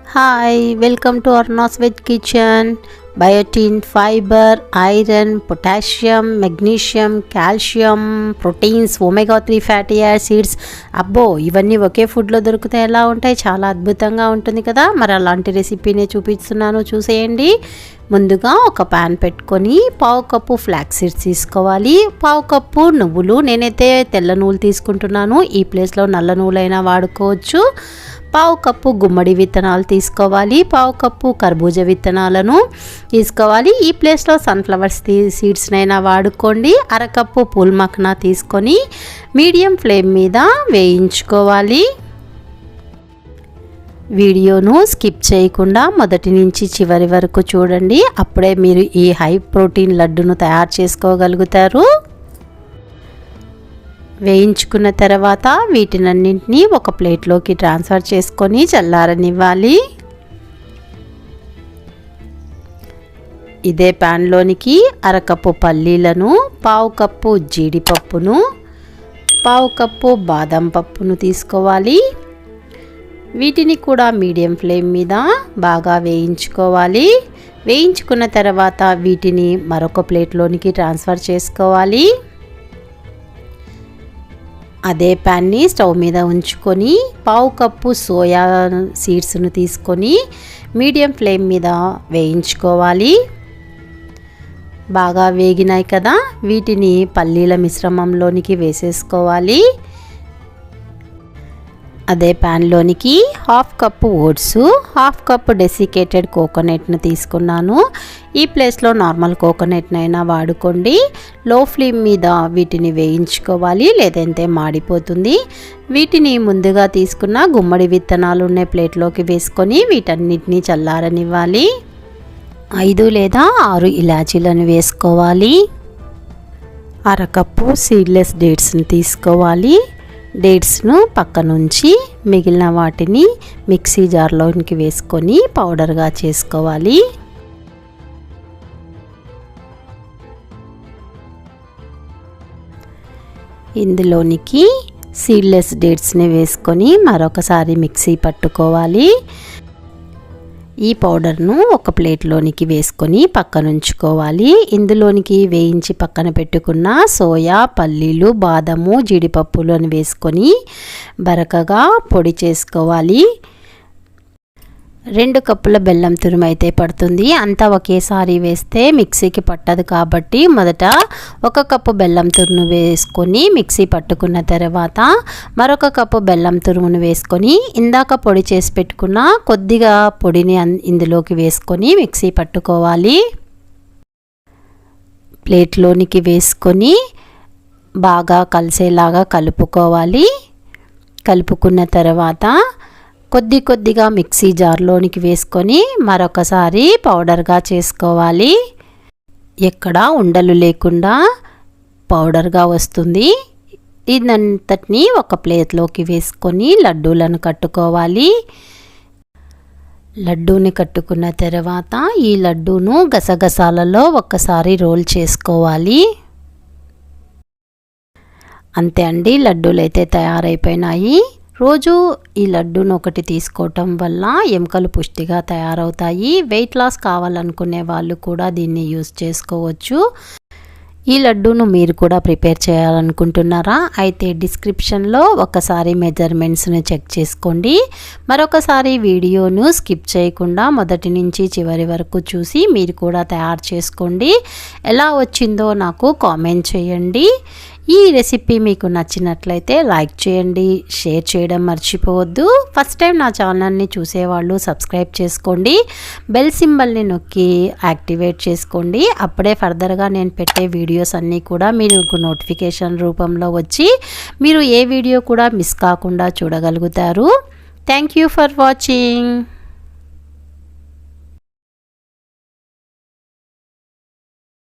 Hi, welcome to Arna's Veg Kitchen. Biotin, fiber, iron, potassium, magnesium, calcium, proteins, omega 3 fatty acids. అబ్బో ఇవన్నీ ఒకే ఫుడ్లో దొరికితే ఎలా ఉంటాయి, చాలా అద్భుతంగా ఉంటుంది కదా. మరి అలాంటి రెసిపీనే చూపిస్తున్నాను, చూసేయండి. ముందుగా ఒక ప్యాన్ పెట్టుకొని పావు కప్పు ఫ్లాక్స్ సీడ్స్ తీసుకోవాలి, పావు కప్పు నువ్వులు. నేనైతే తెల్ల నువ్వులు తీసుకుంటున్నాను, ఈ ప్లేస్లో నల్ల నువ్వులైనా వాడుకోవచ్చు. పావు కప్పు గుమ్మడి విత్తనాలు తీసుకోవాలి, పావు కప్పు కర్బూజా విత్తనాలను తీసుకోవాలి. ఈ ప్లేస్లో సన్ఫ్లవర్ సీడ్స్నైనా వాడుకోండి. అరకప్పు పూల్ మఖనా తీసుకొని మీడియం ఫ్లేమ్ మీద వేయించుకోవాలి. వీడియోను స్కిప్ చేయకుండా మొదటి నుంచి చివరి వరకు చూడండి, అప్పుడే మీరు ఈ హై ప్రోటీన్ లడ్డును తయారు చేసుకోగలుగుతారు. వేయించుకున్న తర్వాత వీటినన్నింటినీ ఒక ప్లేట్లోకి ట్రాన్స్ఫర్ చేసుకొని చల్లారనివ్వాలి. ఇదే ప్యాన్లోనికి అరకప్పు పల్లీలను, పావు కప్పు జీడిపప్పును, పావు కప్పు బాదం పప్పును తీసుకోవాలి. వీటిని కూడా మీడియం ఫ్లేమ్ మీద బాగా వేయించుకోవాలి. వేయించుకున్న తర్వాత వీటిని మరొక ప్లేట్లోనికి ట్రాన్స్ఫర్ చేసుకోవాలి. అదే ప్యాన్ని స్టవ్ మీద ఉంచుకొని పావు కప్పు సోయా సీడ్స్ను తీసుకొని మీడియం ఫ్లేమ్ మీద వేయించుకోవాలి. బాగా వేగినాయి కదా, వీటిని పల్లీల మిశ్రమంలోనికి వేసేసుకోవాలి. అదే ప్యాన్లోనికి half cup oats, half cup desiccated కోకోనట్ను తీసుకున్నాను. ఈ ప్లేస్లో నార్మల్ కోకోనట్నైనా వాడుకోండి. లో ఫ్లేమ్ మీద వీటిని వేయించుకోవాలి, లేదంటే మాడిపోతుంది. వీటిని ముందుగా తీసుకున్న గుమ్మడి విత్తనాలు ఉన్న ప్లేట్లోకి వేసుకొని వీటన్నిటిని చల్లారనివ్వాలి. 5 లేదా 6 ఇలాచీలను వేసుకోవాలి. అరకప్పు సీడ్లెస్ డేట్స్ని తీసుకోవాలి. డేట్స్ను పక్కనుంచి మిగిలిన వాటిని మిక్సీ జార్లోనికి వేసుకొని పౌడర్గా చేసుకోవాలి. ఇందులోనికి సీడ్లెస్ డేట్స్ని వేసుకొని మరొకసారి మిక్సీ పట్టుకోవాలి. ఈ పౌడర్ను ఒక ప్లేట్లోనికి వేసుకొని పక్కనుంచుకోవాలి. ఇందులోనికి వేయించి పక్కన పెట్టుకున్న సోయా, పల్లీలు, బాదము, జీడిపప్పులను వేసుకొని బరకగా పొడి చేసుకోవాలి. 2 కప్పుల బెల్లం తురుము అయితే పడుతుంది. అంతా ఒకేసారి వేస్తే మిక్సీకి పట్టదు కాబట్టి మొదట 1 కప్పు బెల్లం తురుము వేసుకొని మిక్సీ పట్టుకున్న తర్వాత మరొక కప్పు బెల్లం తురుమును వేసుకొని ఇందాక పొడి చేసి పెట్టుకున్న కొద్దిగా పొడిని ఇందులోకి వేసుకొని మిక్సీ పట్టుకోవాలి. ప్లేట్లోనికి వేసుకొని బాగా కలిసేలాగా కలుపుకోవాలి. కలుపుకున్న తర్వాత కొద్దిగా మిక్సీ జార్లోనికి వేసుకొని మరొకసారి పౌడర్గా చేసుకోవాలి. ఎక్కడ ఉండలు లేకుండా పౌడర్గా వస్తుంది. ఇదంతటిని ఒక ప్లేట్లోకి వేసుకొని లడ్డూలను కట్టుకోవాలి. లడ్డూని కట్టుకున్న తర్వాత ఈ లడ్డూను గసగసాలలో ఒక్కసారి రోల్ చేసుకోవాలి. అంతే అండి, లడ్డూలు అయితే తయారైపోయినాయి. రోజు ఈ లడ్డూను ఒకటి తీసుకోవటం వల్ల ఎముకలు పుష్టిగా తయారవుతాయి. వెయిట్ లాస్ కావాలనుకునే వాళ్ళు కూడా దీన్ని యూస్ చేసుకోవచ్చు. ఈ లడ్డూను మీరు కూడా ప్రిపేర్ చేయాలనుకుంటున్నారా? అయితే డిస్క్రిప్షన్లో ఒకసారి మెజర్మెంట్స్ని చెక్ చేసుకోండి. మరొకసారి వీడియోను స్కిప్ చేయకుండా మొదటి నుంచి చివరి వరకు చూసి మీరు కూడా తయారు చేసుకోండి. ఎలా వచ్చిందో నాకు కామెంట్ చేయండి. ఈ రెసిపీ మీకు నచ్చినట్లయితే లైక్ చేయండి, షేర్ చేయడం మర్చిపోవద్దు. ఫస్ట్ టైం నా ఛానల్ని చూసేవాళ్ళు సబ్స్క్రైబ్ చేసుకోండి. బెల్ సింబల్ని నొక్కి యాక్టివేట్ చేసుకోండి. అప్పుడే ఫర్దర్గా నేను పెట్టే వీడియోస్ అన్నీ కూడా మీకు నోటిఫికేషన్ రూపంలో వచ్చి మీరు ఏ వీడియో కూడా మిస్ కాకుండా చూడగలుగుతారు. Thank you for watching.